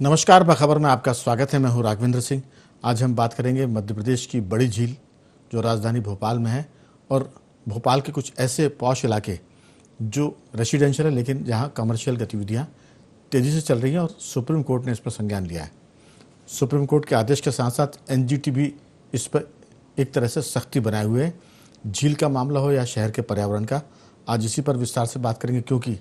नमस्कार, बखबर में आपका स्वागत है। मैं हूं राघवेंद्र सिंह। आज हम बात करेंगे मध्य प्रदेश की बड़ी झील जो राजधानी भोपाल में है और भोपाल के कुछ ऐसे पॉश इलाके जो रेसिडेंशियल है लेकिन जहां कमर्शियल गतिविधियां तेज़ी से चल रही हैं और सुप्रीम कोर्ट ने इस पर संज्ञान लिया है। सुप्रीम कोर्ट के आदेश के साथ साथ एनजीटी भी इस पर एक तरह से सख्ती बनाए हुए है। झील का मामला हो या शहर के पर्यावरण का, आज इसी पर विस्तार से बात करेंगे, क्योंकि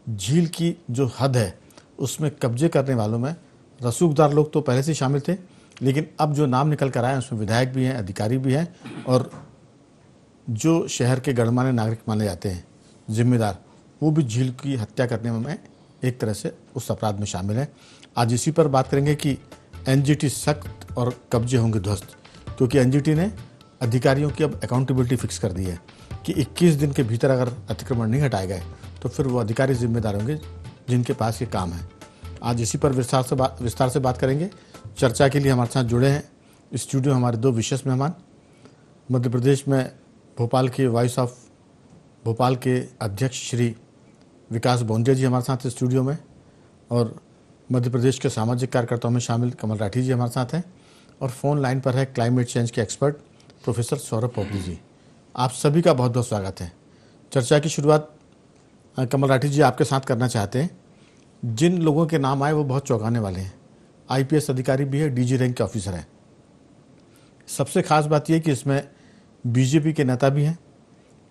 झील की जो हद है उसमें कब्जे करने वालों में रसूखदार लोग तो पहले से शामिल थे, लेकिन अब जो नाम निकल कर आए हैं उसमें विधायक भी हैं, अधिकारी भी हैं और जो शहर के गणमान्य नागरिक माने जाते हैं जिम्मेदार, वो भी झील की हत्या करने में एक तरह से उस अपराध में शामिल है। आज इसी पर बात करेंगे कि एनजीटी सख्त और कब्जे होंगे ध्वस्त, क्योंकि एनजीटी ने अधिकारियों की अब अकाउंटेबिलिटी फिक्स कर दी है कि 21 दिन के भीतर अगर अतिक्रमण नहीं हटाए गए तो फिर वो अधिकारी जिम्मेदार होंगे जिनके पास ये काम है। आज इसी पर विस्तार से बात करेंगे। चर्चा के लिए हमारे साथ जुड़े हैं स्टूडियो हमारे दो विशेष मेहमान। मध्य प्रदेश में भोपाल के वॉइस ऑफ भोपाल के अध्यक्ष श्री विकास बोंजे जी हमारे साथ स्टूडियो में, और मध्य प्रदेश के सामाजिक कार्यकर्ताओं में शामिल कमल राठी जी हमारे साथ हैं, और फ़ोन लाइन पर है क्लाइमेट चेंज के एक्सपर्ट प्रोफेसर सौरभ पोपली जी। आप सभी का बहुत बहुत स्वागत है। चर्चा की शुरुआत कमल राठी जी आपके साथ करना चाहते हैं। जिन लोगों के नाम आए वो बहुत चौंकाने वाले हैं। आईपीएस अधिकारी भी है, डीजी रैंक के ऑफिसर हैं। सबसे खास बात यह कि इसमें बीजेपी के नेता भी हैं।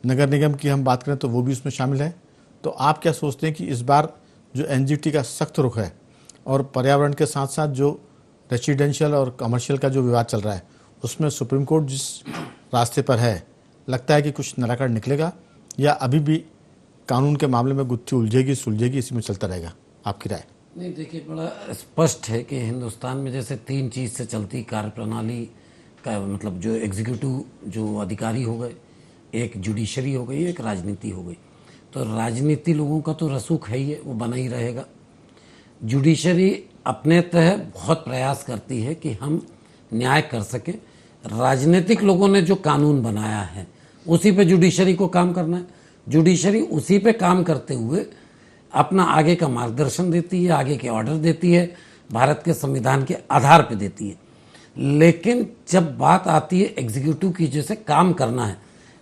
नगर निगम की हम बात करें तो वो भी उसमें शामिल है। तो आप क्या सोचते हैं कि इस बार जो एनजीटी का सख्त रुख है और पर्यावरण के साथ साथ जो रेसिडेंशियल और कमर्शियल का जो विवाद चल रहा है उसमें सुप्रीम कोर्ट जिस रास्ते पर है, लगता है कि कुछ निराकरण निकलेगा या अभी भी कानून के मामले में गुत्थी उलझेगी सुलझेगी, इसी में चलता रहेगा? आपकी राय? नहीं, देखिए, बड़ा स्पष्ट है कि हिंदुस्तान में जैसे 3 चीज़ से चलती कार्यप्रणाली का, मतलब जो एग्जीक्यूटिव जो अधिकारी हो गए, एक जुडिशरी हो गई, एक राजनीति हो गई। तो राजनीति लोगों का तो रसूख है ही है, वो बना ही रहेगा। जुडिशरी अपने तह बहुत प्रयास करती है कि हम न्याय कर सकें। राजनीतिक लोगों ने जो कानून बनाया है उसी पे जुडिशरी को काम करना है। जुडिशरी उसी पे काम करते हुए अपना आगे का मार्गदर्शन देती है, आगे के ऑर्डर देती है, भारत के संविधान के आधार पे देती है। लेकिन जब बात आती है एग्जीक्यूटिव की, जैसे काम करना है,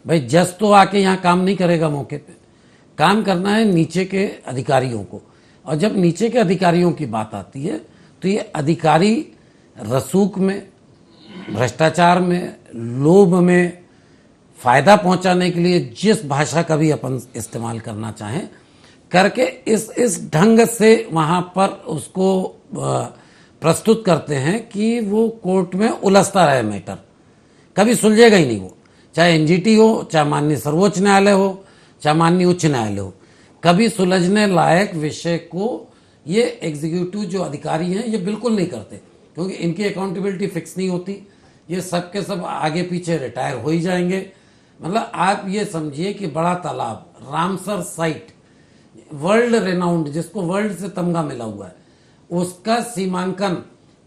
भाई जज तो आके यहाँ काम नहीं करेगा, मौके पे काम करना है नीचे के अधिकारियों को। और जब नीचे के अधिकारियों की बात आती है तो ये अधिकारी रसूख में, भ्रष्टाचार में, लोभ में, फायदा पहुंचाने के लिए जिस भाषा का भी अपन इस्तेमाल करना चाहें करके इस ढंग से वहां पर उसको प्रस्तुत करते हैं कि वो कोर्ट में उलझता रहे मैटर, कभी सुलझेगा ही नहीं। वो चाहे एनजीटी हो, चाहे माननीय सर्वोच्च न्यायालय हो, चाहे माननीय उच्च न्यायालय हो, कभी सुलझने लायक विषय को ये एग्जीक्यूटिव जो अधिकारी हैं ये बिल्कुल नहीं करते, क्योंकि इनकी अकाउंटेबिलिटी फिक्स नहीं होती। ये सब के सब आगे पीछे रिटायर हो ही जाएंगे। मतलब आप ये समझिए कि बड़ा तालाब, रामसर साइट, वर्ल्ड रेनाउंड, जिसको वर्ल्ड से तमगा मिला हुआ है, उसका सीमांकन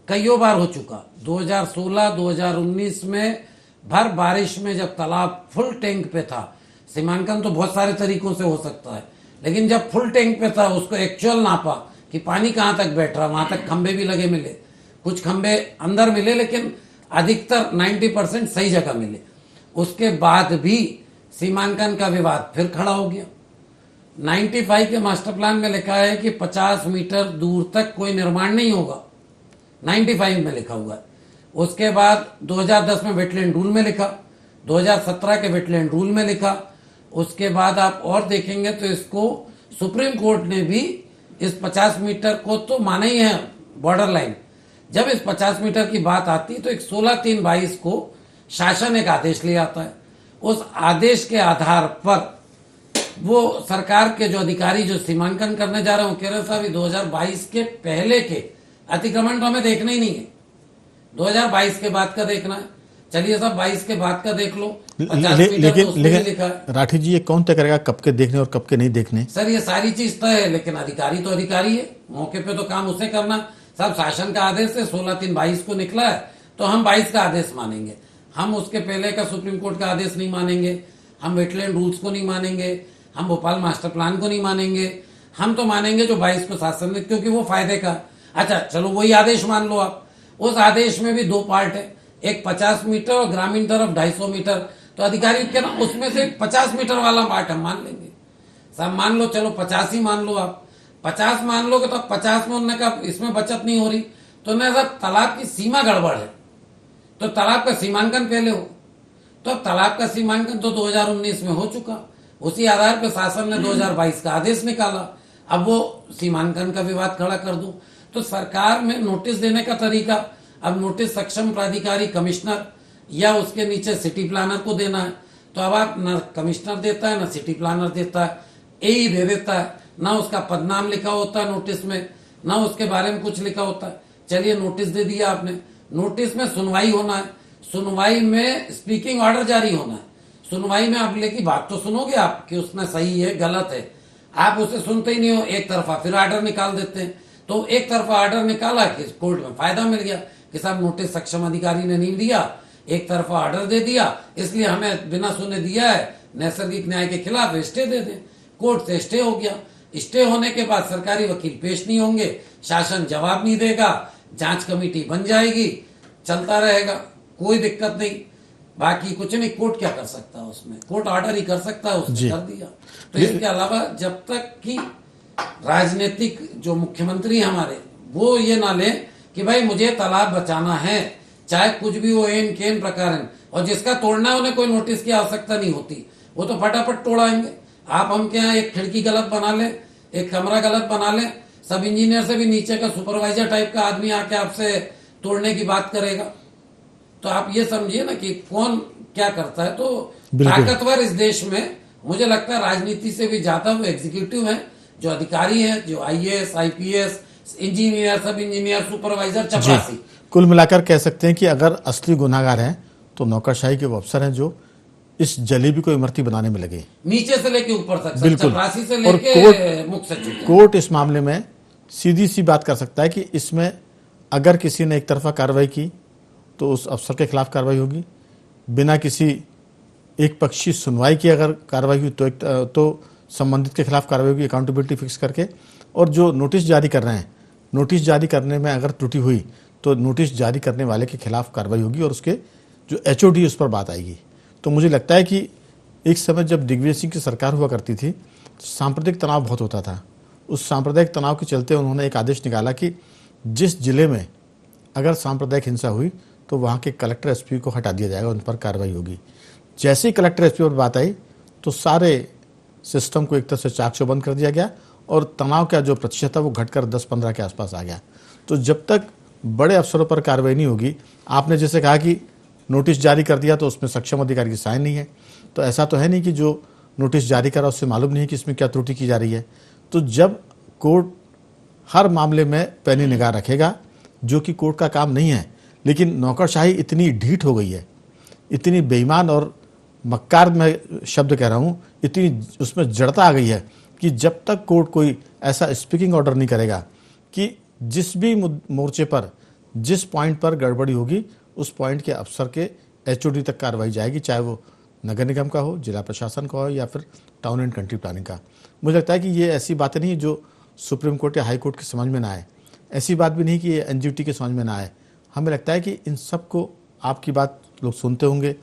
कईयों बार हो चुका। 2016, 2019 में भर बारिश में जब तालाब फुल टैंक पे था, सीमांकन तो बहुत सारे तरीकों से हो सकता है, लेकिन जब फुल टैंक पे था उसको एक्चुअल नापा कि पानी कहाँ तक बैठ रहा, वहां तक खंबे भी लगे मिले, कुछ खंबे अंदर मिले, लेकिन अधिकतर 90% सही जगह मिले। उसके बाद भी सीमांकन का विवाद फिर खड़ा हो गया। 95 के मास्टर प्लान में लिखा है कि 50 मीटर दूर तक कोई निर्माण नहीं होगा, 95 में लिखा हुआ है। उसके बाद 2010 में वेटलैंड रूल में लिखा, 2017 के वेटलैंड रूल में लिखा। उसके बाद आप और देखेंगे तो इसको सुप्रीम कोर्ट ने भी इस 50 मीटर को तो माना ही है बॉर्डर लाइन। जब इस 50 मीटर की बात आती है तो एक 16/3/22 को शासन एक आदेश ले आता है। उस आदेश के आधार पर वो सरकार के जो अधिकारी जो सीमांकन करने जा रहे हैं, कह रहे साहब 2022 के पहले के अतिक्रमण तो हमें देखना ही नहीं है, 2022 के बाद का देखना है। चलिए साहब 22 के बाद का देख लो, 50 मीटर तो उसमें लिखा है। राठी जी, ये कौन तय करेगा कब के देखने और कब के नहीं देखने? सर ये सारी चीज तय है, लेकिन अधिकारी तो अधिकारी है, मौके पे तो काम उसे करना। साहब शासन का आदेश है, 16/3/22 को निकला है तो हम 22 का आदेश मानेंगे, हम उसके पहले का सुप्रीम कोर्ट का आदेश नहीं मानेंगे, हम वेटलैंड रूल्स को नहीं मानेंगे, हम भोपाल मास्टर प्लान को नहीं मानेंगे, हम तो मानेंगे जो 22 को शासन ने, क्योंकि वो फायदे का। अच्छा चलो वही आदेश मान लो आप, उस आदेश में भी दो पार्ट है, एक 50 मीटर और ग्रामीण तरफ 250 मीटर। तो अधिकारी के ना उसमें से 50 मीटर वाला पार्ट हम मान लेंगे साहब, मान लो चलो 50 ही मान लो आप, 50 मान लोगे तो 50 में उन्होंने कहा इसमें बचत नहीं हो रही, तो ना साहब तालाब की सीमा गड़बड़ है, तो तालाब का सीमांकन पहले हो। तो अब तालाब का सीमांकन तो 2019 में हो चुका, उसी आधार पर शासन ने 2022 का आदेश निकाला, अब वो सीमांकन का विवाद खड़ा कर दूं। तो सरकार में नोटिस देने का तरीका, अब नोटिस सक्षम प्राधिकारी कमिश्नर या उसके नीचे सिटी प्लानर को देना है, तो अब आप न कमिश्नर देता है न सिटी प्लानर देता है, यही दे देता है, ना उसका पदनाम लिखा होता है नोटिस में, ना उसके बारे में कुछ लिखा होता है। चलिए नोटिस दे दिया आपने, नोटिस में सुनवाई होना है, सुनवाई में स्पीकिंग ऑर्डर जारी होना है, सुनवाई में अगले की बात तो सुनोगे आप कि उसमें सही है गलत है, आप उसे सुनते ही नहीं हो, एक तरफा फिर ऑर्डर निकाल देते हैं। तो एक तरफा ऑर्डर निकाला कि कोर्ट में फायदा मिल गया कि साहब नोटिस सक्षम अधिकारी ने नहीं दिया, एक तरफा ऑर्डर दे दिया, इसलिए हमें बिना सुने दिया है, नैसर्गिक न्याय के खिलाफ स्टे दे दें। कोर्ट से स्टे हो गया, स्टे होने के बाद सरकारी वकील पेश नहीं होंगे, शासन जवाब नहीं देगा, जांच कमेटी बन जाएगी, चलता रहेगा, कोई दिक्कत नहीं, बाकी कुछ नहीं। कोर्ट क्या कर सकता है उसमें, कोर्ट ऑर्डर ही कर सकता है, उसने कर दिया। तो इसके अलावा जब तक कि राजनीतिक जो मुख्यमंत्री हमारे वो ये ना ले कि भाई मुझे तालाब बचाना है, चाहे कुछ भी हो एन केन प्रकार, और जिसका तोड़ना है उन्हें कोई नोटिस की आवश्यकता नहीं होती, वो तो फटाफट तोड़ाएंगे। आप हम क्या एक खिड़की गलत बना ले, एक कमरा गलत बना ले, सब इंजीनियर से भी नीचे का सुपरवाइजर टाइप का आदमी आके आपसे तोड़ने की बात करेगा। तो आप ये समझिए ना कि कौन क्या करता है। तो ताकतवर इस देश में मुझे लगता है राजनीति से भी ज्यादा वो एग्जीक्यूटिव है, जो अधिकारी हैं, जो आईएएस आईपीएस इंजीनियर सब इंजीनियर सुपरवाइजर चपरासी। कुल मिलाकर कह सकते हैं कि अगर असली गुनाहगार हैं तो नौकरशाही के वो अफसर हैं जो इस जलेबी को इमरती बनाने में लगे, नीचे से लेके ऊपर तक, बिल्कुल। चपरासी से और लेके मुख्य सचिव। कोर्ट इस मामले में सीधी सी बात कर सकता है कि इसमें अगर किसी ने एक तरफा कार्रवाई की तो उस अफसर के खिलाफ कार्रवाई होगी, बिना किसी एक पक्षी सुनवाई की अगर कार्रवाई हुई तो संबंधित के खिलाफ कार्रवाई होगी, अकाउंटेबिलिटी फिक्स करके। और जो नोटिस जारी कर रहे हैं, नोटिस जारी करने में अगर त्रुटि हुई तो नोटिस जारी करने वाले के खिलाफ कार्रवाई होगी और उसके जो एचओडी उस पर बात आएगी। तो मुझे लगता है कि एक समय जब दिग्विजय सिंह की सरकार हुआ करती थी, सांप्रदायिक तनाव बहुत होता था। उस सांप्रदायिक तनाव के चलते उन्होंने एक आदेश निकाला कि जिस जिले में अगर सांप्रदायिक हिंसा हुई तो वहाँ के कलेक्टर एसपी को हटा दिया जाएगा, उन पर कार्रवाई होगी। जैसे ही कलेक्टर एसपी पर बात आई तो सारे सिस्टम को एक तरह से चाक चौबंद कर दिया गया और तनाव का जो प्रतिशत था वो घटकर 10-15 के आसपास आ गया। तो जब तक बड़े अफसरों पर कार्रवाई नहीं होगी, आपने जैसे कहा कि नोटिस जारी कर दिया तो उसमें सक्षम अधिकारी की साइन नहीं है, तो ऐसा तो है नहीं कि जो नोटिस जारी करा उससे मालूम नहीं है कि इसमें क्या त्रुटि की जा रही है। तो जब कोर्ट हर मामले में पैनी निगाह रखेगा, जो कि कोर्ट का काम नहीं है, लेकिन नौकरशाही इतनी ढीठ हो गई है, इतनी बेईमान और मक्कार में शब्द कह रहा हूँ, इतनी उसमें जड़ता आ गई है कि जब तक कोर्ट कोई ऐसा स्पीकिंग ऑर्डर नहीं करेगा कि जिस भी मोर्चे पर जिस पॉइंट पर गड़बड़ी होगी उस पॉइंट के अफसर के एचओडी तक कार्रवाई जाएगी, चाहे वो नगर निगम का हो, जिला प्रशासन का हो या फिर टाउन एंड कंट्री प्लानिंग का। मुझे लगता है कि ये ऐसी बातें नहीं जो सुप्रीम कोर्ट या हाई कोर्ट के समझ में ना आए, ऐसी बात भी नहीं कि ये एनजीटी के समझ में ना आए। हमें लगता है कि इन सबको आपकी बात लोग सुनते होंगे,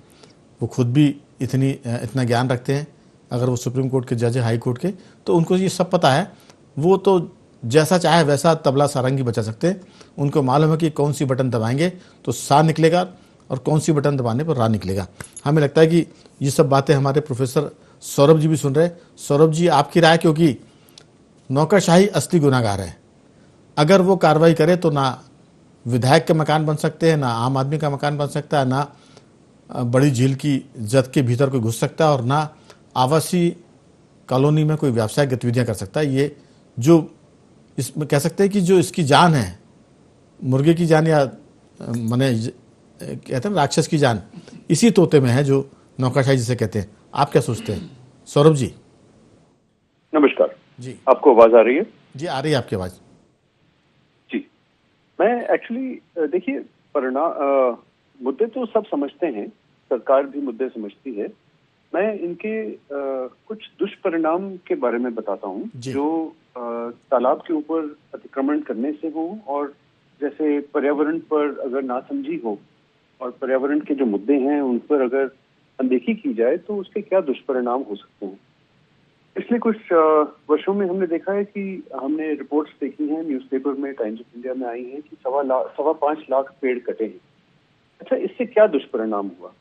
वो खुद भी इतना ज्ञान रखते हैं, अगर वो सुप्रीम कोर्ट के जज है हाई कोर्ट के, तो उनको ये सब पता है। वो तो जैसा चाहे वैसा तबला सारंगी बजा सकते हैं, उनको मालूम है कि कौन सी बटन दबाएंगे तो सा निकलेगा और कौन सी बटन दबाने पर रा निकलेगा। हमें लगता है कि ये सब बातें हमारे प्रोफेसर सौरभ जी भी सुन रहे हैं। सौरभ जी, आपकी राय, क्योंकि नौकरशाही असली गुनाहगार है, अगर वो कार्रवाई करे तो ना विधायक के मकान बन सकते हैं, ना आम आदमी का मकान बन सकता है, ना बड़ी झील की जद के भीतर कोई घुस सकता है और ना आवासीय कॉलोनी में कोई व्यावसायिक गतिविधियां कर सकता है। ये जो इसमें कह सकते हैं कि जो इसकी जान है, मुर्गे की जान या माने कहते हैं राक्षस की जान, इसी तोते में है जो नौकरशाही जिसे कहते हैं। आप क्या सोचते हैं सौरभ जी? नमस्कार जी, आपको आवाज आ रही है? जी आ रही है आपकी आवाज जी, मैं एक्चुअली देखिए मुद्दे तो सब समझते हैं, सरकार भी मुद्दे समझती है। मैं इनके कुछ दुष्परिणाम के बारे में बताता हूँ जी। जो तालाब के ऊपर अतिक्रमण करने से हो, और जैसे पर्यावरण पर अगर नासमझी हो और पर्यावरण के जो मुद्दे हैं उन पर अगर अनदेखी की जाए तो उसके क्या दुष्परिणाम हो सकते हैं। पिछले कुछ वर्षों में हमने देखा है कि हमने रिपोर्ट्स देखी हैं, न्यूज़पेपर में, टाइम्स ऑफ इंडिया में आई हैं कि 5.25 लाख पेड़ कटे हैं। अच्छा, इससे क्या दुष्परिणाम हुआ?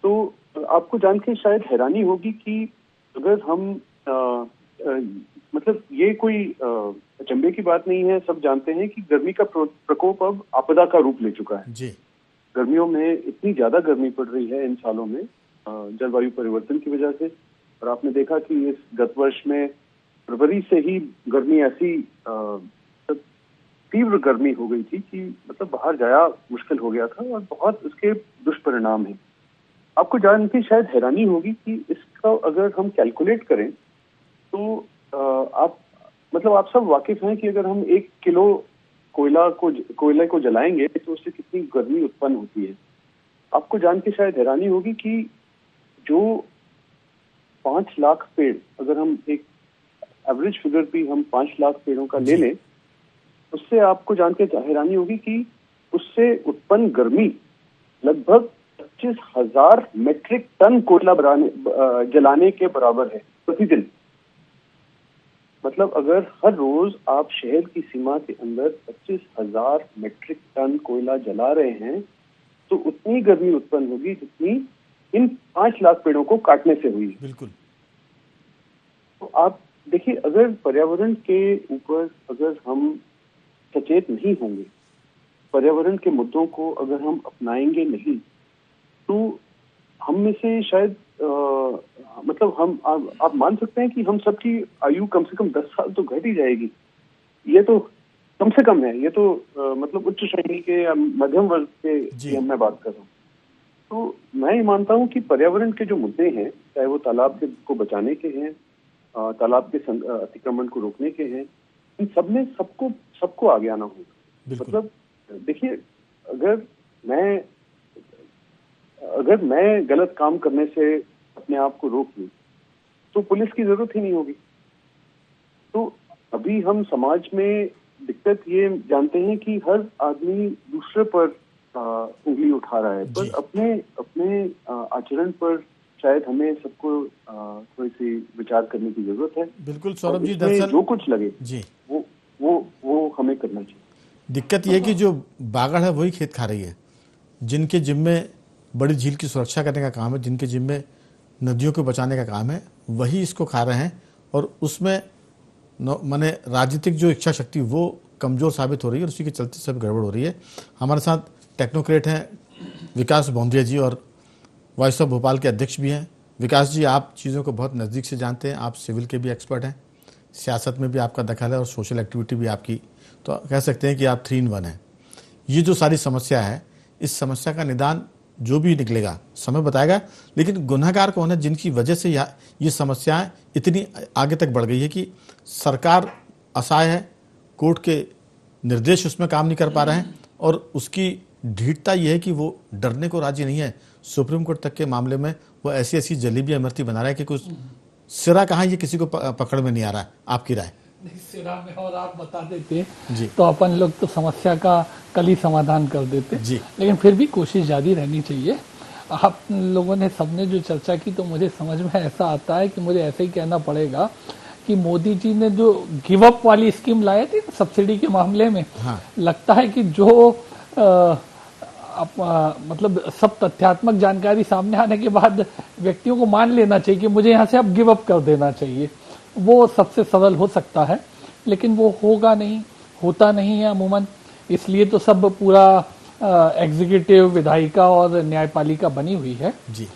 तो आपको जान के शायद हैरानी होगी कि अगर हम मतलब ये कोई अचंभे की बात नहीं है, सब जानते हैं कि गर्मी का प्रकोप अब आपदा का रूप ले चुका है जी। गर्मियों में इतनी ज्यादा गर्मी पड़ रही है इन सालों में जलवायु परिवर्तन की वजह से। और आपने देखा कि इस गत वर्ष में फरवरी से ही गर्मी ऐसी तीव्र गर्मी हो गई थी कि मतलब बाहर जाया मुश्किल हो गया था, और बहुत इसके दुष्परिणाम हैं। आपको जान के शायद हैरानी होगी कि इसका अगर हम कैलकुलेट करें तो आप सब वाकिफ हैं कि अगर हम 1 किलो कोयले को जलाएंगे तो उससे कितनी गर्मी उत्पन्न होती है। आपको जान के शायद हैरानी होगी कि जो 5 लाख पेड़, अगर हम एक एवरेज फिगर भी हम 5 लाख पेड़ों का ले लें, उससे आपको जान के हैरानी होगी कि उससे उत्पन्न गर्मी लगभग 25,000 मेट्रिक टन कोयला जलाने के बराबर है प्रतिदिन। मतलब अगर हर रोज आप शहर की सीमा के अंदर 25,000 मेट्रिक टन कोयला जला रहे हैं तो उतनी गर्मी उत्पन्न होगी जितनी इन 5 लाख पेड़ों को काटने से हुई। बिल्कुल। तो आप देखिए, अगर पर्यावरण के ऊपर अगर हम सचेत नहीं होंगे, पर्यावरण के मुद्दों को अगर हम अपनाएंगे नहीं, तो हम में से शायद आप मान सकते हैं कि हम सबकी आयु कम से कम 10 साल तो घट ही जाएगी। ये तो कम से कम है। ये तो मतलब उच्च श्रेणी के या मध्यम वर्ग के की मैं बात कर रहा हूँ। तो मैं ये मानता हूँ कि पर्यावरण के जो मुद्दे हैं, चाहे वो तालाब को बचाने के हैं, तालाब के अतिक्रमण को रोकने के हैं, इन सब में सबको आगे आना होगा। मतलब देखिए, अगर मैं गलत काम करने से अपने आप को रोक लूं तो पुलिस की जरूरत ही नहीं होगी। तो अभी हम समाज में दिक्कत ये जानते हैं कि हर आदमी दूसरे पर उंगली उठा रहा है, पर अपने आचरण पर शायद हमें सबको थोड़ी सी विचार करने की जरूरत है। बिल्कुल सौरभ जी, दरअसल जो कुछ लगे जी वो हमें करना चाहिए। दिक्कत यह कि जो बागड़ है वही खेत खा रही है। जिनके जिम्मे बड़ी झील की सुरक्षा करने का काम है, जिनके जिम्मे नदियों को बचाने का काम है, वही इसको खा रहे हैं। और उसमें माने राजनीतिक जो इच्छा शक्ति वो कमज़ोर साबित हो रही है, और उसी के चलते सब गड़बड़ हो रही है। हमारे साथ टेक्नोक्रेट हैं विकास भौंदिया जी, और वॉइस ऑफ भोपाल के अध्यक्ष भी हैं। विकास जी, आप चीज़ों को बहुत नज़दीक से जानते हैं, आप सिविल के भी एक्सपर्ट हैं, सियासत में भी आपका दखल है और सोशल एक्टिविटी भी आपकी, तो कह सकते हैं कि आप 3 in 1 हैं। ये जो सारी समस्या है, इस समस्या का निदान जो भी निकलेगा समय बताएगा, लेकिन गुनहगार कौन है जिनकी वजह से ये समस्याएं इतनी आगे तक बढ़ गई है कि सरकार असहाय है, कोर्ट के निर्देश उसमें काम नहीं कर पा रहे हैं, और उसकी ढीठता ये है कि वो डरने को राजी नहीं है। सुप्रीम कोर्ट तक के मामले में वो ऐसी जलेबी अमरती बना रहा है कि कुछ सिरा कहाँ ये किसी को पकड़ में नहीं आ रहा है। आपकी राय? सिरा में और आप बता देते जी तो अपन लोग तो समस्या का कल ही समाधान कर देते जी, लेकिन फिर भी कोशिश जारी रहनी चाहिए। आप लोगों ने सबने जो चर्चा की तो मुझे समझ में ऐसा आता है कि मुझे ऐसे ही कहना पड़ेगा कि मोदी जी ने जो गिव अप वाली स्कीम लाई थी सब्सिडी के मामले में, हाँ, लगता है कि जो मतलब सब तथ्यात्मक जानकारी सामने आने के बाद व्यक्तियों को मान लेना चाहिए कि मुझे यहाँ से अब गिव अप कर देना चाहिए, वो सबसे सरल हो सकता है, लेकिन वो होगा नहीं, होता नहीं है अमूमन। इसलिए तो सब पूरा एग्जीक्यूटिव, विधायिका और न्यायपालिका बनी हुई है जी।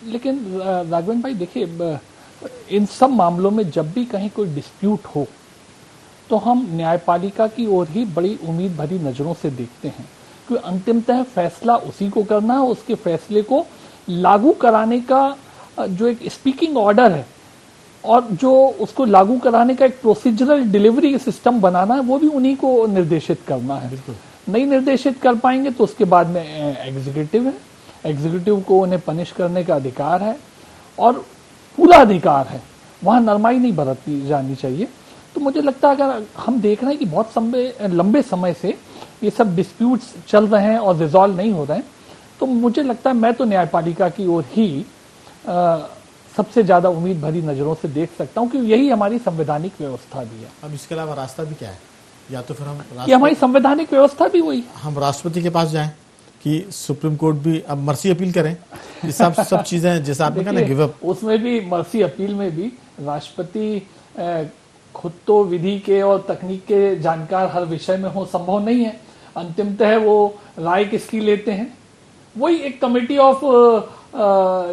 लेकिन राघवेंद्र भाई देखिए, इन सब मामलों में जब भी कहीं कोई डिस्प्यूट हो तो हम न्यायपालिका की ओर ही बड़ी उम्मीद भरी नज़रों से देखते हैं, क्योंकि अंतिमतः फैसला उसी को करना है। उसके फैसले को लागू कराने का जो एक स्पीकिंग ऑर्डर है और जो उसको लागू कराने का एक प्रोसीजरल डिलीवरी सिस्टम बनाना है, वो भी उन्हीं को निर्देशित करना है। नहीं निर्देशित कर पाएंगे तो उसके बाद में एग्जीक्यूटिव है, एग्जीक्यूटिव को उन्हें पनिश करने का अधिकार है और पूरा अधिकार है। वहाँ नरमाई नहीं बरती जानी चाहिए। तो मुझे लगता है अगर हम देख रहे हैं कि बहुत लंबे समय से ये सब डिस्प्यूट्स चल रहे हैं और रिजॉल्व नहीं हो रहे हैं, तो मुझे लगता है मैं तो न्यायपालिका की ओर ही सबसे ज़्यादा उम्मीद भरी नज़रों से देख सकता हूँ, क्योंकि यही हमारी संवैधानिक व्यवस्था भी है। अब इसके अलावा रास्ता भी क्या है? या तो फिर ये हमारी संवैधानिक व्यवस्था भी वही, हम राष्ट्रपति के पास जाएं कि सुप्रीम कोर्ट भी अब मर्सी अपील करें, ये सब चीजें जैसा आपने कहा ना गिव अप, उसमें भी मर्सी अपील में भी राष्ट्रपति खुद तो विधि के और तकनीक के जानकार हर विषय में हो संभव नहीं है। अंतिमतः वो राय किसकी लेते हैं? वही एक कमेटी ऑफ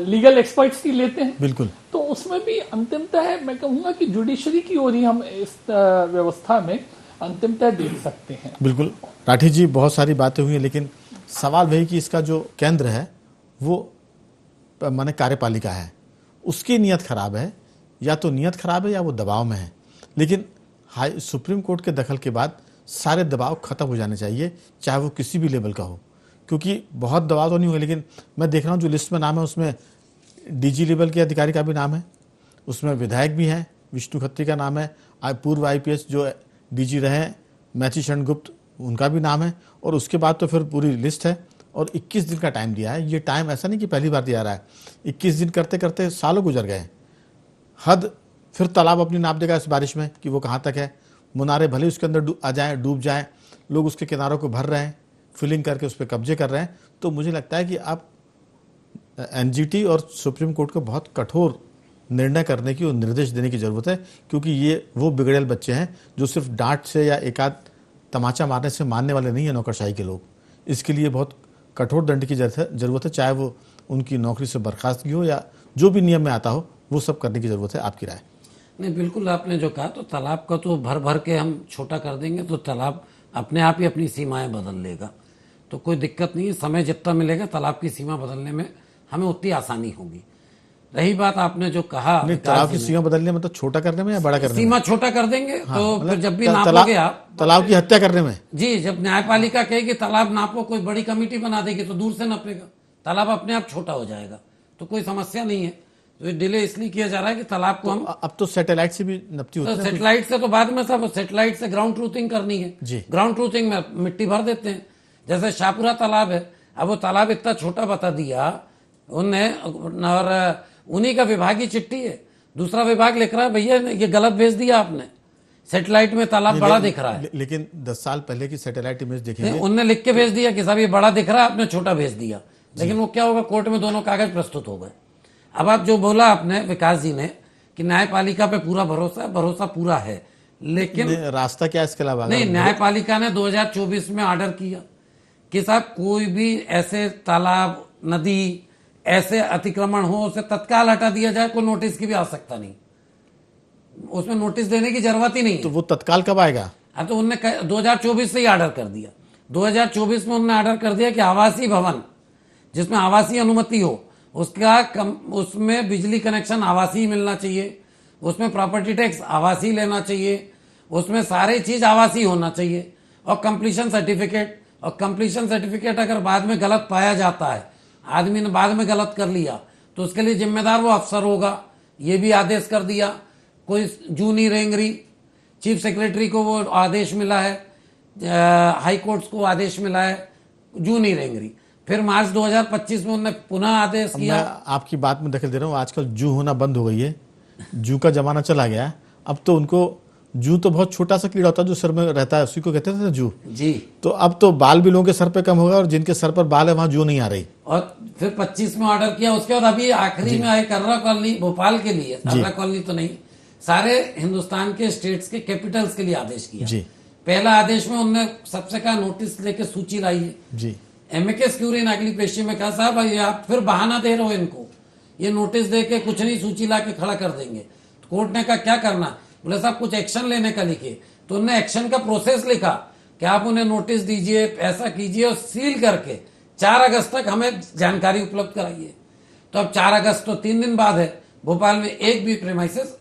लीगल एक्सपर्ट्स की लेते हैं। बिल्कुल। तो उसमें भी अंतिमतः मैं कहूंगा कि जुडिशरी की ओर ही हम इस व्यवस्था में अंतिमतः देख सकते हैं। बिल्कुल राठी जी, बहुत सारी बातें हुई हैं, लेकिन सवाल वही कि इसका जो केंद्र है वो माने कार्यपालिका है, उसकी नीयत खराब है, या तो नीयत खराब है या वो दबाव में है। लेकिन सुप्रीम कोर्ट के दखल के बाद सारे दबाव खत्म हो जाने चाहिए, चाहे वो किसी भी लेवल का हो, क्योंकि बहुत दबाव तो नहीं होगा। लेकिन मैं देख रहा हूँ जो लिस्ट में नाम है उसमें डीजी लेवल के अधिकारी का भी नाम है, उसमें विधायक भी हैं, विष्णु खत्री का नाम है, पूर्व आईपीएस जो डीजी रहे मैथी शरण गुप्त उनका भी नाम है, और उसके बाद तो फिर पूरी लिस्ट है। और 21 दिन का टाइम दिया है। ये टाइम ऐसा नहीं कि पहली बार दिया रहा है, 21 दिन करते करते सालों गुजर गए। हद फिर तालाब अपनी नाप देगा इस बारिश में कि वो कहाँ तक है। मुनारे भले उसके अंदर आ जाएं, डूब जाएं, लोग उसके किनारों को भर रहे हैं, फिलिंग करके उस पर कब्जे कर रहे हैं। तो मुझे लगता है कि अब एनजीटी और सुप्रीम कोर्ट को बहुत कठोर निर्णय करने की और निर्देश देने की ज़रूरत है, क्योंकि ये वो बिगड़ेल बच्चे हैं जो सिर्फ डांट से या एक आध तमाचा मारने से मानने वाले नहीं है नौकरशाही के लोग। इसके लिए बहुत कठोर दंड की ज़रूरत है, चाहे वो उनकी नौकरी से बर्खास्तगी हो या जो भी नियम में आता हो, वो सब करने की ज़रूरत है। आपकी राय? नहीं, बिल्कुल आपने जो कहा, तो तालाब का तो भर भर के हम छोटा कर देंगे तो तालाब अपने आप ही अपनी सीमाएं बदल लेगा, तो कोई दिक्कत नहीं है। समय जितना मिलेगा तालाब की सीमा बदलने में हमें उतनी आसानी होगी। रही बात आपने जो कहा, तालाब की सीमा बदलने में, तो छोटा करने में या बड़ा करने में? सीमा छोटा कर देंगे। हाँ, तो फिर जब भी नापोगे आप तालाब की हत्या करने में, जी, जब न्यायपालिका कहेगी तालाब नापो, कोई बड़ी कमेटी बना देगी तो दूर से नापेगा, तालाब अपने आप छोटा हो जाएगा, तो कोई समस्या नहीं है। तो डिले इसलिए किया जा रहा है कि तालाब को हम अब तो सैटेलाइट से भी नपती होती है। सैटेलाइट से तो बाद में, सब सैटेलाइट से ग्राउंड ट्रूथिंग करनी है जी। ग्राउंड ट्रूथिंग में मिट्टी भर देते हैं। जैसे शाहपुरा तालाब है, अब वो तालाब इतना छोटा बता दिया उनने, और उन्हीं का विभागीय चिट्ठी है, दूसरा विभाग लिख रहा है भैया ये गलत भेज दिया आपने, सैटेलाइट में तालाब बड़ा दिख रहा है। लेकिन 10 साल पहले की सैटेलाइट इमेज देखेंगे, उनने लिख के भेज दिया कि साहब ये बड़ा दिख रहा है, आपने छोटा भेज दिया। लेकिन वो क्या होगा, कोर्ट में दोनों कागज प्रस्तुत हो गए। अब आप जो बोला आपने विकास जी ने कि न्यायपालिका पे पूरा भरोसा, भरोसा पूरा है, लेकिन रास्ता क्या है इसके अलावा? नहीं, न्यायपालिका ने 2024 में ऑर्डर किया कि साहब कोई भी ऐसे तालाब, नदी, ऐसे अतिक्रमण हो उसे तत्काल हटा दिया जाए, कोई नोटिस की भी आवश्यकता नहीं, उसमें नोटिस देने की जरूरत ही नहीं है। तो वो तत्काल कब आएगा? अब तो उनने 2024 से ही ऑर्डर कर दिया। 2024 में उन्होंने ऑर्डर कर दिया कि आवासीय भवन जिसमें आवासीय अनुमति हो उसमें बिजली कनेक्शन आवासीय मिलना चाहिए, उसमें प्रॉपर्टी टैक्स आवासीय लेना चाहिए, उसमें सारी चीज आवासीय होना चाहिए, और कंप्लीशन सर्टिफिकेट। और कंप्लीशन सर्टिफिकेट अगर बाद में गलत पाया जाता है, आदमी ने बाद में गलत कर लिया, तो उसके लिए जिम्मेदार वो अफसर होगा, ये भी आदेश कर दिया। कोई जूनी रेंगरी, चीफ सेक्रेटरी को वो आदेश मिला है, हाई कोर्ट्स को आदेश मिला है, जूनी रेंगरी। फिर मार्च 2025 में उन्होंने पुनः आदेश किया। मैं आपकी बात में दखल दे रहा हूँ, आजकल जू होना बंद हो गई है, जू का जमाना चला गया। अब तो उनको जू तो बहुत छोटा सा कीड़ा होता है जो सर में रहता है, उसी को कहते थे ना जू जी। तो अब तो बाल भी लोगों के सर पे कम होगा, और जिनके सर पर बाल है वहां जू नहीं आ रही। और फिर 25 में ऑर्डर किया, उसके बाद अभी आखिरी में आए कर्रा कॉलोनी भोपाल के लिए, कर्रा कॉलोनी तो नहीं, सारे हिंदुस्तान के स्टेट्स के कैपिटल्स के लिए आदेश किया जी। पहला आदेश में उन्होंने सबसे कहा नोटिस लेके सूची लाइए जी। एमएकेस क्यूरी ने अगली पेशी में कहा साहब ये आप फिर बहाना दे रहे हो इनको, ये नोटिस दे के कुछ नहीं, सूची ला के खड़ा कर देंगे। तो कोर्ट ने कहा क्या करना, बोले साहब कुछ एक्शन लेने का लिखे। तो उन्होंने एक्शन का प्रोसेस लिखा कि आप उन्हें नोटिस दीजिए, ऐसा कीजिए, और सील करके 4 अगस्त तक हमें जानकारी उपलब्ध कराइए। तो अब 4 अगस्त तो 3 दिन बाद है, भोपाल में एक भी प्रेमाइसेस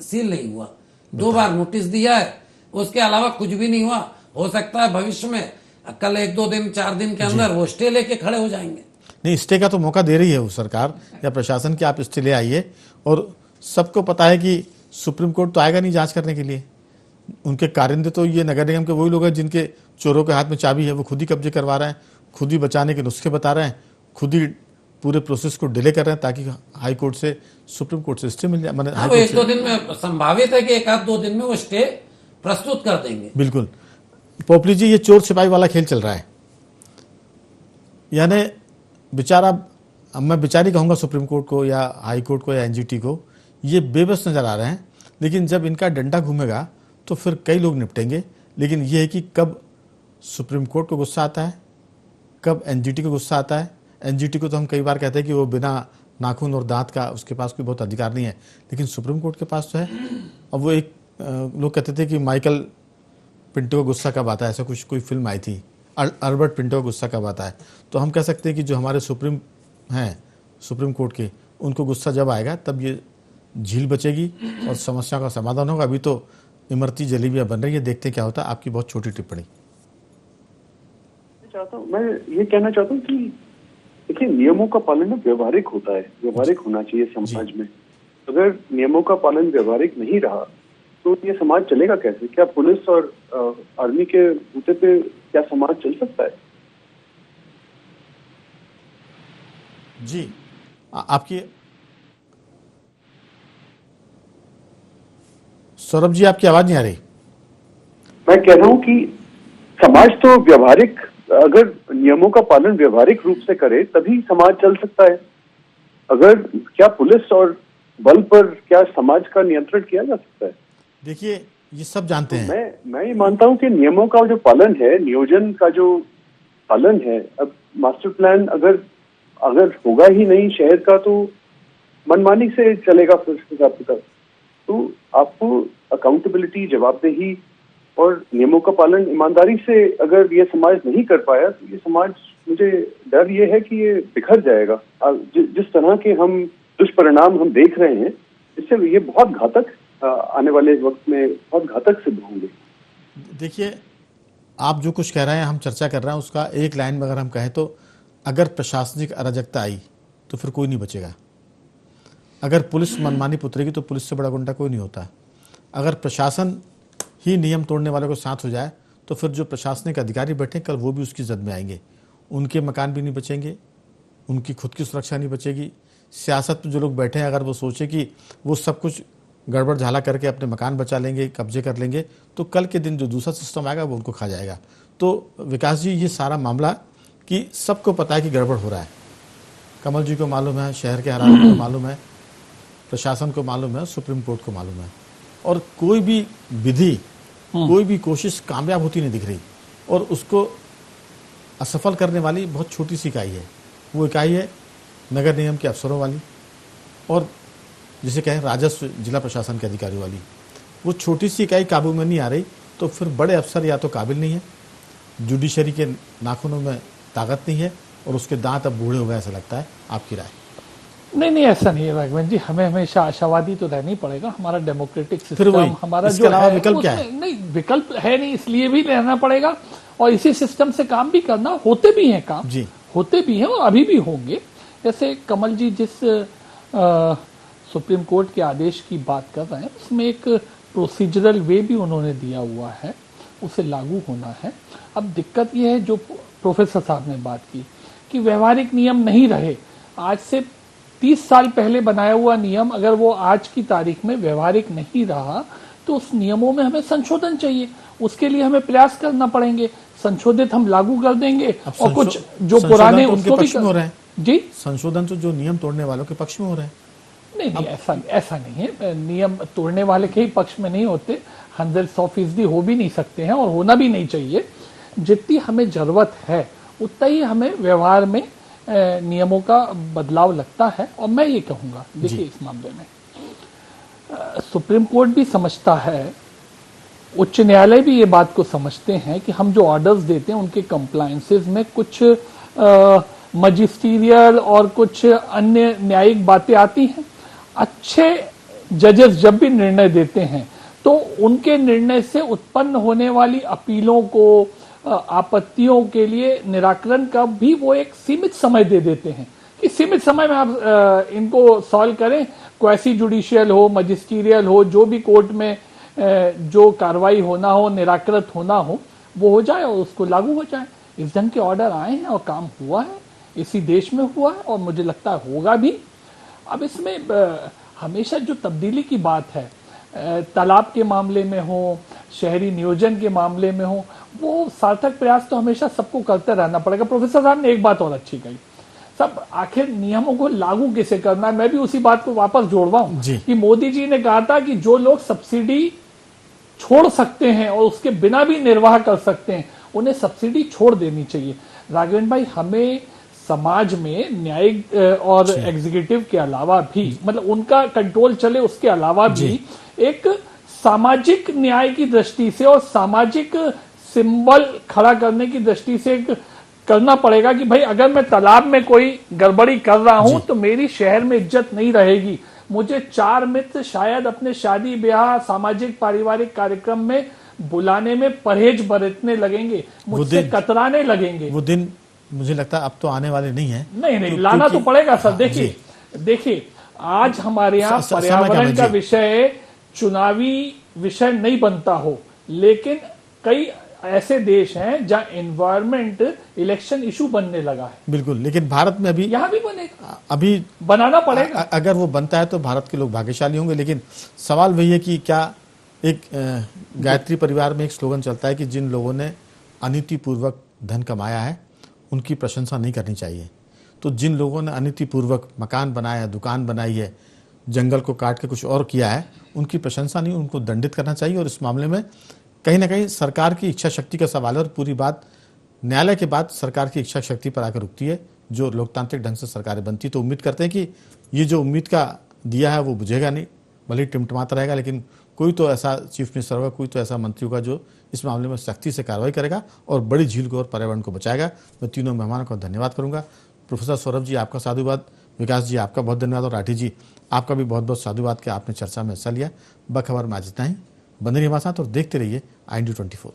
सील नहीं हुआ, 2 बार नोटिस दिया है, उसके अलावा कुछ भी नहीं हुआ। हो सकता है भविष्य में कल 1-2 दिन 4 दिन के अंदर वो स्टे लेके खड़े हो जाएंगे। नहीं, स्टे का तो मौका दे रही है वो सरकार या प्रशासन कि आप स्टे ले आइए, और सबको पता है कि सुप्रीम कोर्ट तो आएगा नहीं जांच करने के लिए। उनके कारिंदे तो ये नगर निगम के वही लोग हैं जिनके चोरों के हाथ में चाबी है, वो खुद ही कब्जे करवा रहे हैं, खुद ही बचाने के नुस्खे बता रहे हैं, खुद ही पूरे प्रोसेस को डिले कर रहे हैं ताकि हाई कोर्ट से, सुप्रीम कोर्ट से स्टे मिल जाए। मैंने वो एक दो दिन में संभावित है कि एक आध 2 दिन में वो स्टे प्रस्तुत कर देंगे। बिल्कुल। पोपली जी, ये चोर सिपाही वाला खेल चल रहा है। यानी बेचारा, अब मैं बेचारी कहूंगा सुप्रीम कोर्ट को या हाई कोर्ट को या एनजीटी को, ये बेबस नजर आ रहे हैं। लेकिन जब इनका डंडा घूमेगा तो फिर कई लोग निपटेंगे। लेकिन यह है कि कब सुप्रीम कोर्ट को गुस्सा आता है, कब एनजीटी को गुस्सा आता है। एनजीटी को तो हम कई बार कहते हैं कि वो बिना नाखून और दांत का, उसके पास कोई बहुत अधिकार नहीं है, लेकिन सुप्रीम कोर्ट के पास तो है। अब वो एक लोग कहते थे कि माइकल पिंटो को गुस्सा कब आता है, ऐसा कुछ कोई फिल्म आई थी, अल्बर्ट पिंटो को गुस्सा कब आता है। तो हम कह सकते हैं कि जो हमारे सुप्रीम हैं, सुप्रीम कोर्ट के, उनको गुस्सा जब आएगा तब ये झील बचेगी और समस्या का समाधान होगा। अभी तो इमरती जलेबियां बन रही है, देखते क्या होता है। आपकी बहुत छोटी टिप्पणी। मैं ये कहना चाहता हूँ कि देखिए, नियमों का पालन व्यवहारिक होता है, व्यवहारिक होना चाहिए समाज में। अगर नियमों का पालन व्यवहारिक नहीं रहा तो ये समाज चलेगा कैसे? क्या पुलिस और आर्मी के बूते पे क्या समाज चल सकता है? जी, आपकी सौरभ जी, आपकी आवाज नहीं आ रही। मैं कह रहा हूँ कि समाज तो व्यवहारिक, अगर नियमों का पालन व्यवहारिक रूप से करे तभी समाज चल सकता है। अगर क्या पुलिस और बल पर क्या समाज का नियंत्रण किया जा सकता है? देखिए, ये सब जानते हैं। मैं ये मानता हूँ कि नियमों का जो पालन है, नियोजन का जो पालन है, अब मास्टर प्लान अगर होगा ही नहीं शहर का तो मनमानी से चलेगा फिर हिसाब किताब। तो आपको अकाउंटेबिलिटी, जवाबदेही और नियमों का पालन ईमानदारी से अगर ये समाज नहीं कर पाया तो ये समाज, मुझे डर ये है कि ये बिखर जाएगा। जिस तरह के हम दुष्परिणाम हम देख रहे हैं, इससे ये बहुत घातक, आने वाले वक्त में बहुत घातक सिद्ध होंगे। देखिए, आप जो कुछ कह रहे हैं, हम चर्चा कर रहे हैं, उसका एक लाइन में अगर हम कहें तो अगर प्रशासनिक अराजकता आई तो फिर कोई नहीं बचेगा। अगर पुलिस मनमानी पुतरेगी तो पुलिस से बड़ा गुंडा कोई नहीं होता। अगर प्रशासन ही नियम तोड़ने वालों को साथ हो जाए तो फिर जो प्रशासनिक अधिकारी बैठे कल वो भी उसकी जद में आएंगे। उनके मकान भी नहीं बचेंगे, उनकी खुद की सुरक्षा नहीं बचेगी। सियासत में जो लोग बैठे हैं, अगर वो सोचे कि वो सब कुछ गड़बड़ झाला करके अपने मकान बचा लेंगे, कब्जे कर लेंगे, तो कल के दिन जो दूसरा सिस्टम आएगा वो उनको खा जाएगा। तो विकास जी, ये सारा मामला कि सबको पता है कि गड़बड़ हो रहा है। कमल जी को मालूम है, शहर के हालात को मालूम है, प्रशासन को मालूम है, सुप्रीम कोर्ट को मालूम है, और कोई भी विधि, कोई भी कोशिश कामयाब होती नहीं दिख रही। और उसको असफल करने वाली बहुत छोटी सी इकाई है। वो इकाई है नगर निगम के अफसरों वाली, और जिसे कहें राजस्व जिला प्रशासन के अधिकारियों वाली। वो छोटी सी इकाई काबू में नहीं आ रही तो फिर बड़े अफसर या तो काबिल नहीं है, जुडिशरी के नाखूनों में ताकत नहीं है, और उसके दांत अब बूढ़े हो गए ऐसा लगता है। आपकी राय? नहीं, ऐसा नहीं है राघवेंद्र जी। हमें हमेशा आशावादी तो रहना ही पड़ेगा। हमारा डेमोक्रेटिक सिस्टम, हमारा जो है, विकल्प क्या है? नहीं, विकल्प है नहीं, इसलिए भी रहना पड़ेगा और इसी सिस्टम से काम भी करना। होते भी हैं काम जी, होते भी हैं और अभी भी होंगे। जैसे कमल जी जिस सुप्रीम कोर्ट के आदेश की बात कर रहे हैं, उसमें एक प्रोसीजरल वे भी उन्होंने दिया हुआ है, उसे लागू होना है। अब दिक्कत यह है, जो प्रोफेसर साहब ने बात की, कि व्यवहारिक नियम नहीं रहे। आज से 30 साल पहले बनाया हुआ नियम अगर वो आज की तारीख में व्यवहारिक नहीं रहा तो उस नियमों में हमें संशोधन चाहिए। उसके लिए हमें प्रयास करना पड़ेंगे। संशोधित हम लागू कर देंगे और कुछ जो पुराने उसको भी हो रहे हैं। जी, संशोधन तो जो नियम तोड़ने वालों के पक्ष में हो रहे हैं। नहीं, ऐसा नहीं है। नियम तोड़ने वाले के ही पक्ष में नहीं होते। 100% हो भी नहीं सकते हैं और होना भी नहीं चाहिए। जितनी हमें जरूरत है उतना ही हमें व्यवहार में नियमों का बदलाव लगता है। और मैं ये कहूंगा, देखिए, इस मामले में सुप्रीम कोर्ट भी समझता है, उच्च न्यायालय भी ये बात को समझते हैं कि हम जो ऑर्डर्स देते हैं उनके कंप्लायंसेस में कुछ मजिस्टीरियल और कुछ अन्य न्यायिक बातें आती हैं। अच्छे जजेस जब भी निर्णय देते हैं तो उनके निर्णय से उत्पन्न होने वाली अपीलों को, आपत्तियों के लिए निराकरण का भी वो एक सीमित समय दे देते हैं कि सीमित समय में आप इनको सॉल्व करें, क्वेसी जुडिशियल हो, मजिस्ट्रियल हो, जो भी कोर्ट में जो कार्रवाई होना हो, निराकृत होना हो, वो हो जाए और उसको लागू हो जाए। इस ढंग के ऑर्डर आए हैं और काम हुआ है, इसी देश में हुआ है और मुझे लगता है होगा भी। अब इसमें हमेशा जो तब्दीली की बात है, तालाब के मामले में हो, शहरी नियोजन के मामले में हो, वो सार्थक प्रयास तो हमेशा सबको करते रहना पड़ेगा। प्रोफेसर साहब ने एक बात और अच्छी कही, सब आखिर नियमों को लागू कैसे करना है। मैं भी उसी बात को वापस जोड़वा हूं कि मोदी जी ने कहा था कि जो लोग सब्सिडी छोड़ सकते हैं और उसके बिना भी निर्वाह कर सकते हैं, उन्हें सब्सिडी छोड़ देनी चाहिए। राघवेंद्र भाई, हमें समाज में न्यायिक और एग्जीक्यूटिव के अलावा भी, मतलब उनका कंट्रोल चले उसके अलावा भी, एक सामाजिक न्याय की दृष्टि से और सामाजिक सिंबल खड़ा करने की दृष्टि से करना पड़ेगा कि भाई अगर मैं तालाब में कोई गड़बड़ी कर रहा हूं तो मेरी शहर में इज्जत नहीं रहेगी। मुझे 4 मित्र शायद अपने शादी ब्याह, सामाजिक पारिवारिक कार्यक्रम में बुलाने में परहेज बरतने लगेंगे, मुझसे कतराने लगेंगे। वो दिन मुझे लगता है अब तो आने वाले नहीं है। नहीं, लाना तो पड़ेगा सर। देखिए आज हमारे यहाँ पर्यावरण का विषय चुनावी विषय नहीं बनता हो, लेकिन कई ऐसे देश हैं जहां एनवायरमेंट इलेक्शन इशू बनने लगा है। बिल्कुल, लेकिन भारत में अभी यहां भी बनेगा, अभी बनाना पड़ेगा। अगर वो बनता है तो भारत के लोग भाग्यशाली होंगे। लेकिन सवाल वही है कि क्या एक गायत्री परिवार में एक स्लोगन चलता है कि जिन लोगों ने अनीतिपूर्वक धन कमाया है उनकी प्रशंसा नहीं करनी चाहिए। तो जिन लोगों ने अनीतिपूर्वक मकान बनाया है, दुकान बनाई है, जंगल को काट के कुछ और किया है, उनकी प्रशंसा नहीं, उनको दंडित करना चाहिए। और इस मामले में कहीं ना कहीं सरकार की इच्छा शक्ति का सवाल है और पूरी बात न्यायालय के बाद सरकार की इच्छा शक्ति पर आकर रुकती है, जो लोकतांत्रिक ढंग से सरकारें बनती। तो उम्मीद करते हैं कि ये जो उम्मीद का दिया है वो बुझेगा नहीं, भले टिमटमाता रहेगा, लेकिन कोई तो ऐसा चीफ मिनिस्टर होगा, कोई तो ऐसा मंत्री होगा जो इस मामले में सख्ती से कार्रवाई करेगा और बड़ी झील को और पर्यावरण को बचाएगा। मैं तीनों मेहमानों का धन्यवाद करूंगा। प्रोफेसर सौरभ जी, आपका साधुवाद। विकास जी, आपका बहुत धन्यवाद। और राठी जी, आपका भी बहुत बहुत साधुवाद कि आपने चर्चा में हिस्सा लिया। बखबर में आज इतना ही। बने रहिए हमारे साथ और देखते रहिए IND24।